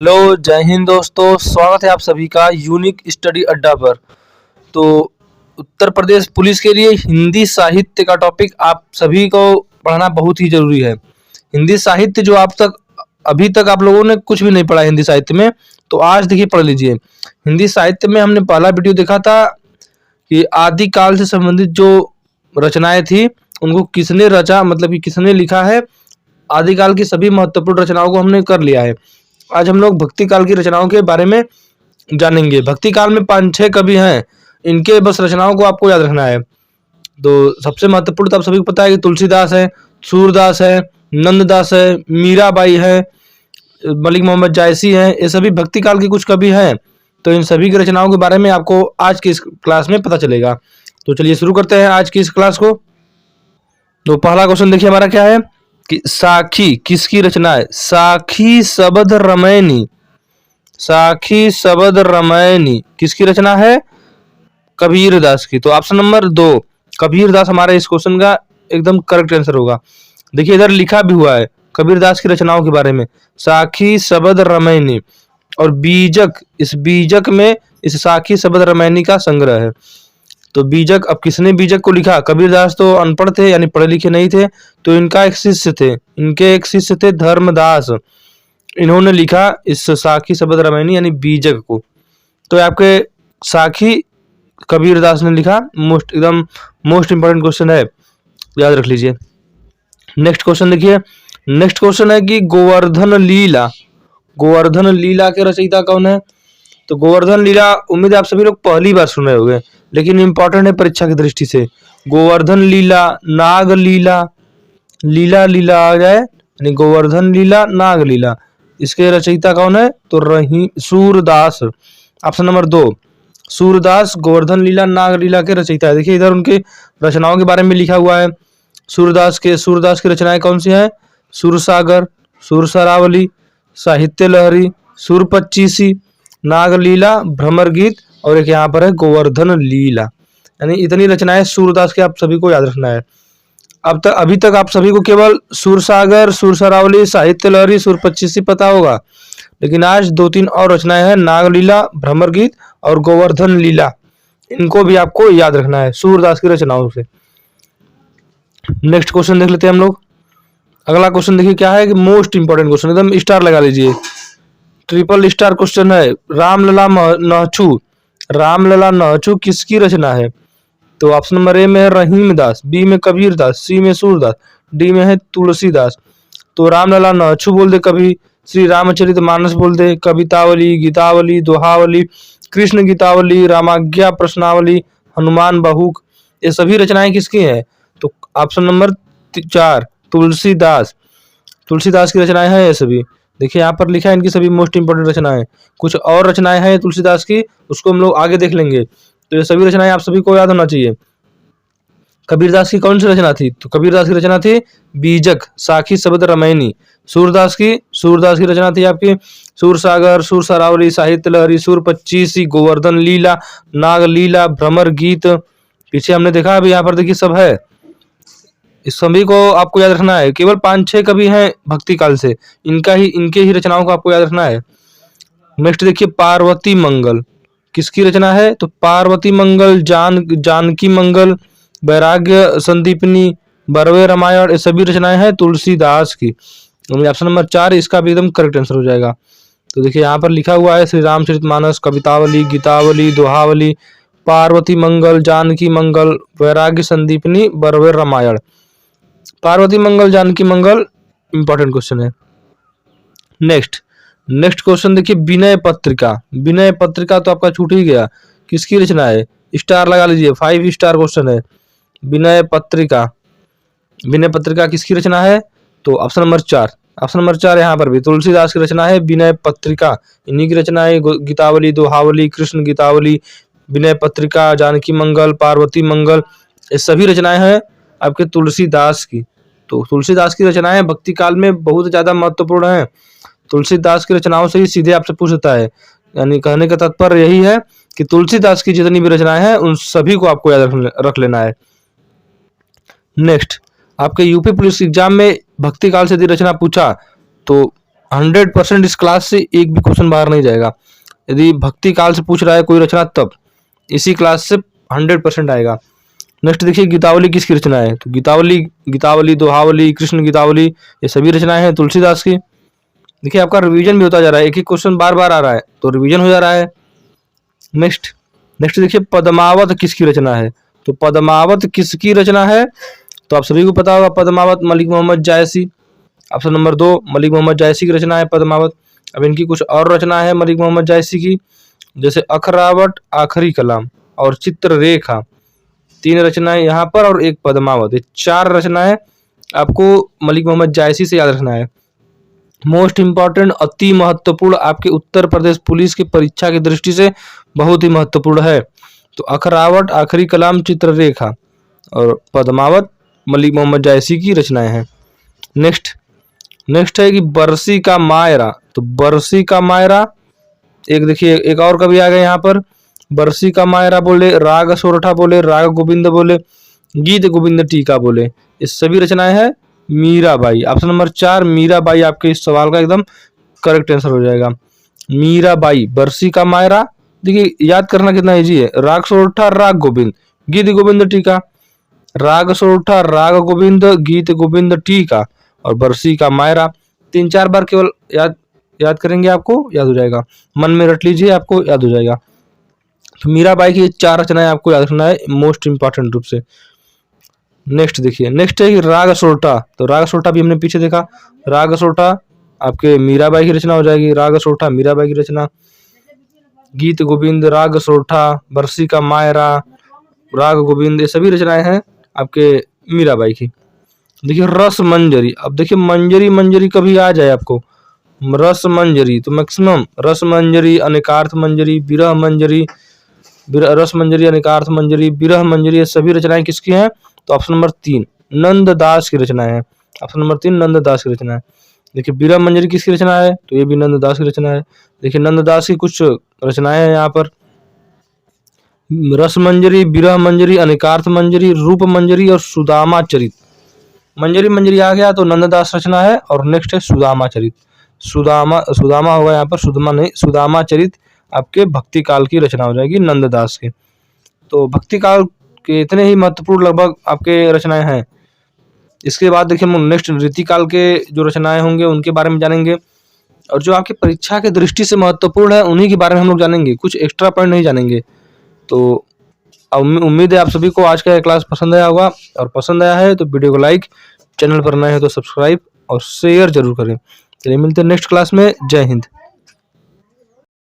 Hello, जय हिंद दोस्तों। स्वागत है आप सभी का यूनिक स्टडी अड्डा पर। तो उत्तर प्रदेश पुलिस के लिए हिंदी साहित्य का टॉपिक आप सभी को पढ़ना बहुत ही ज़रूरी है। हिंदी साहित्य जो अभी तक आप लोगों ने कुछ भी नहीं पढ़ा हिंदी साहित्य में, तो आज देखिए पढ़ लीजिए। हिंदी साहित्य में हमने पहला वीडियो देखा था कि आदिकाल से संबंधित जो रचनाएँ थी, उनको किसने रचा, मतलब कि किसने लिखा है। आदिकाल की सभी महत्वपूर्ण रचनाओं को हमने कर लिया है। आज हम लोग भक्ति काल की रचनाओं के बारे में जानेंगे। भक्ति काल में 5-6 कवि हैं, इनके बस रचनाओं को आपको याद रखना है। तो सबसे महत्वपूर्ण तो आप सभी को पता है कि तुलसीदास है, सूरदास है, नंददास है, मीराबाई है, मलिक मोहम्मद जायसी हैं। ये सभी भक्ति काल के कुछ कवि हैं। तो इन सभी की रचनाओं के बारे में आपको आज की इस क्लास में पता चलेगा। तो चलिए शुरू करते हैं आज की इस क्लास को। तो पहला क्वेश्चन देखिए हमारा क्या है कि साखी किसकी रचना है। साखी शबद रामायणी, साखी शबद रामायणी किसकी रचना है। कबीर दास की। तो ऑप्शन नंबर 2 कबीर दास हमारे इस क्वेश्चन का एकदम करेक्ट आंसर होगा। देखिए इधर लिखा भी हुआ है कबीर दास की रचनाओं के बारे में, साखी शबद रामायणी। और बीजक, इस बीजक में इस साखी शबद रामायणी का संग्रह है। तो बीजक, अब किसने बीजक को लिखा। कबीरदास तो अनपढ़ थे, यानी पढ़े लिखे नहीं थे, तो इनका एक शिष्य थे, इनके एक शिष्य थे धर्मदास। इन्होंने लिखा इस साखी शबद रामायणी यानी बीजक को। तो आपके साखी कबीरदास ने लिखा। एकदम मोस्ट इंपोर्टेंट क्वेश्चन है, याद रख लीजिए। नेक्स्ट क्वेश्चन देखिए। नेक्स्ट क्वेश्चन है कि गोवर्धन लीला, गोवर्धन लीला के रचयिता कौन है। तो गोवर्धन लीला उम्मीद है आप सभी लोग पहली बार सुन रहे होंगे, लेकिन इंपॉर्टेंट है परीक्षा की दृष्टि से। गोवर्धन लीला, नाग लीला, लीला लीला आ जाए यानी गोवर्धन लीला, नाग लीला, इसके रचयिता कौन है। तो सूरदास। ऑप्शन नंबर 2 सूरदास गोवर्धन लीला नाग लीला के रचयिता है। देखिए इधर उनके रचनाओं के बारे में लिखा हुआ है। सूरदास की रचनाएं कौन सी हैं। सुरसागर, सुरसरावली, साहित्य लहरी, सुर पच्चीसी, नागलीला, भ्रमर गीत, और एक यहाँ पर है गोवर्धन लीला। यानी इतनी रचनाएं सूरदास के आप सभी को याद रखना है। अभी तक आप सभी को केवल सुरसागर, सुरसरावली, साहित्य लहरी, सुर पच्चीसी पता होगा, लेकिन आज 2-3 और रचनाएं हैं, नागलीला, भ्रमर गीत और गोवर्धन लीला। इनको भी आपको याद रखना है सूरदास की रचनाओं से। नेक्स्ट क्वेश्चन देख लेते हैं हम लोग। अगला क्वेश्चन देखिए क्या है कि मोस्ट इंपोर्टेंट क्वेश्चन, एकदम स्टार लगा लीजिए, ट्रिपल स्टार क्वेश्चन है। रामलला नहचू, रामलला नहचू किसकी रचना है। तो ऑप्शन नंबर ए में है रहीम दास, बी में कबीर दास, सी में सूरदास, डी में है तुलसीदास। तो रामलला नहचू बोल दे कभी, श्री रामचरित मानस बोल दे, कवितावली, गीतावली, दोहावली, कृष्ण गीतावली, रामाज्ञा प्रश्नावली, हनुमान बहुक, ये सभी रचनाएं किसकी हैं। तो ऑप्शन नंबर 4 तुलसीदास, तुलसीदास की रचनाएं हैं ये सभी। देखिए यहाँ पर लिखा है इनकी सभी मोस्ट इंपोर्टेंट रचनाएं। कुछ और रचनाएं हैं तुलसीदास की, उसको हम लोग आगे देख लेंगे। तो ये सभी रचनाएं आप सभी को याद होना चाहिए। कबीरदास की कौन सी रचना थी। तो कबीरदास की रचना थी बीजक, साखी शबद रामायणी। सूरदास की रचना थी आपकी सुरसागर, सुरसरावली, साहित्य लहरी, सुर पच्चीसी, गोवर्धन लीला, नाग लीला, भ्रमर गीत। पीछे हमने देखा, अभी यहाँ पर देखिए सब है। इस सभी को आपको याद रखना है। केवल 5-6 कवि हैं भक्ति काल से, इनके ही रचनाओं को आपको याद रखना है। नेक्स्ट देखिए पार्वती मंगल किसकी रचना है। तो पार्वती मंगल, जानकी मंगल, वैराग्य संदीपनी, बरवे रामायण, ये सभी रचनाएं हैं तुलसीदास की। ऑप्शन नंबर 4 इसका भी एकदम करेक्ट आंसर हो जाएगा। तो देखिए यहाँ पर लिखा हुआ है श्री रामचरितमानस, कवितावली, गीतावली, दोहावली, पार्वती मंगल, जानकी मंगल, वैराग्य संदीपनी, बरवे रामायण। पार्वती मंगल, जानकी मंगल इंपॉर्टेंट क्वेश्चन है। नेक्स्ट क्वेश्चन देखिए विनय पत्रिका, विनय पत्रिका तो आपका छूट ही गया, किसकी रचना है। स्टार लगा लीजिए, 5 स्टार क्वेश्चन है। विनय पत्रिका, विनय पत्रिका किसकी रचना है। तो ऑप्शन नंबर 4 यहाँ पर भी तुलसीदास की रचना है विनय पत्रिका। इन्हीं की रचना है गीतावली, दोहावली, कृष्ण गीतावली, विनय पत्रिका, जानकी मंगल, पार्वती मंगल, ये सभी रचनाएं हैं आपके तुलसीदास की। तो तुलसीदास की रचनाएं भक्ति काल में बहुत ज्यादा महत्वपूर्ण हैं। तुलसीदास की रचनाओं से ही सीधे आपसे पूछता है, यानी कहने का तात्पर्य यही है कि तुलसीदास की जितनी भी रचनाएं हैं उन सभी को आपको याद रख लेना है। नेक्स्ट आपके यूपी पुलिस एग्जाम में भक्ति काल से यदि रचना पूछा तो 100% इस क्लास से एक भी क्वेश्चन बाहर नहीं जाएगा। यदि भक्ति काल से पूछ रहा है कोई रचना तब इसी क्लास से 100% आएगा। नेक्स्ट देखिए गीतावली किसकी रचना है, तो गीतावली, दोहावली, कृष्ण गीतावली ये सभी रचनाएं हैं तुलसीदास की। देखिए आपका रिवीजन भी होता जा रहा है, एक ही क्वेश्चन बार बार आ रहा है तो रिवीजन हो जा रहा है। नेक्स्ट देखिए पद्मावत किसकी रचना है, तो पद्मावत किसकी रचना है, तो आप सभी को पता होगा पद्मावत मलिक मोहम्मद जायसी। ऑप्शन नंबर 2 मलिक मोहम्मद जायसी की रचना है पद्मावत। अब इनकी कुछ और रचना है मलिक मोहम्मद जायसी की, जैसे अखरावट, आखिरी कलाम और चित्ररेखा, 3 रचनाएं यहाँ पर और एक पद्मावत, ये 4 रचनाएं आपको मलिक मोहम्मद जायसी से याद रखना है। मोस्ट इंपॉर्टेंट, अति महत्वपूर्ण, आपके उत्तर प्रदेश पुलिस की परीक्षा की दृष्टि से बहुत ही महत्वपूर्ण है। तो अखरावट, आखिरी कलाम, चित्ररेखा और पद्मावत मलिक मोहम्मद जायसी की रचनाएं हैं। नेक्स्ट है कि बरसी का मायरा, तो बरसी का मायरा एक देखिए एक और कवि आ गए यहाँ पर, बरसी का मायरा बोले, राग सोरठा बोले, राग गोविंद बोले, गीत गोविंद टीका बोले, ये सभी रचनाएं हैं मीराबाई। ऑप्शन नंबर 4 मीराबाई आपके इस सवाल का एकदम करेक्ट आंसर हो जाएगा। मीराबाई, बरसी का मायरा, देखिए याद करना कितना इजी है, राग सोरठा, राग गोविंद, गीत गोविंद टीका, राग सोरठा, राग गोविंद, गीत गोविंद टीका और बरसी का मायरा, 3-4 बार केवल याद करेंगे आपको याद हो जाएगा, मन में रट लीजिए आपको याद हो जाएगा। तो मीराबाई की 4 रचनाएं आपको याद रखना है मोस्ट इंपॉर्टेंट रूप से। नेक्स्ट देखिए नेक्स्ट है कि राग सोरठा, तो राग सोरठा भी हमने पीछे देखा, राग सोरठा आपके मीराबाई की रचना हो जाएगी, राग सोरठा मीराबाई की रचना, गीत गोविंद, राग सोरठा, बरसी का मायरा, राग गोविंद, ये सभी रचनाएं हैं आपके मीराबाई की। देखिए रस मंजरी, अब देखिए मंजरी कभी आ जाए आपको, रस मंजरी तो मैक्सिमम रस मंजरी, अनेकार्थ मंजरी, विरह मंजरी, रस मंजरी, अनेकार्थ मंजरी, विरह मंजरी, ये सभी रचनाएं किसकी हैं, तो ऑप्शन नंबर 3 नंददास की रचना है। ऑप्शन नंबर 3 नंददास की रचना है। देखिए विरह मंजरी किसकी रचना है, तो ये भी नंददास की रचना है। देखिए नंददास की कुछ रचनाएं हैं यहाँ पर, रस मंजरी, विरह मंजरी, अनेकार्थ मंजरी, रूप मंजरी और सुदामा चरित। मंजरी आ गया तो नंददास रचना है। और नेक्स्ट है सुदामा चरित, सुदामा होगा यहाँ पर, सुदामा नहीं, सुदामा चरित आपके भक्ति काल की रचना हो जाएगी नंददास की। तो भक्ति काल के इतने ही महत्वपूर्ण लगभग आपके रचनाएं हैं। इसके बाद देखिए हम नेक्स्ट रीतिकाल के जो रचनाएं होंगे उनके बारे में जानेंगे, और जो आपकी परीक्षा की दृष्टि से महत्वपूर्ण है उन्हीं के बारे में हम लोग जानेंगे, कुछ एक्स्ट्रा पॉइंट नहीं जानेंगे। तो उम्मीद है आप सभी को आज का क्लास पसंद आया होगा, और पसंद आया है तो वीडियो को लाइक, चैनल पर नए हैं तो सब्सक्राइब और शेयर जरूर करें। चलिए मिलते हैं नेक्स्ट क्लास में। जय हिंद।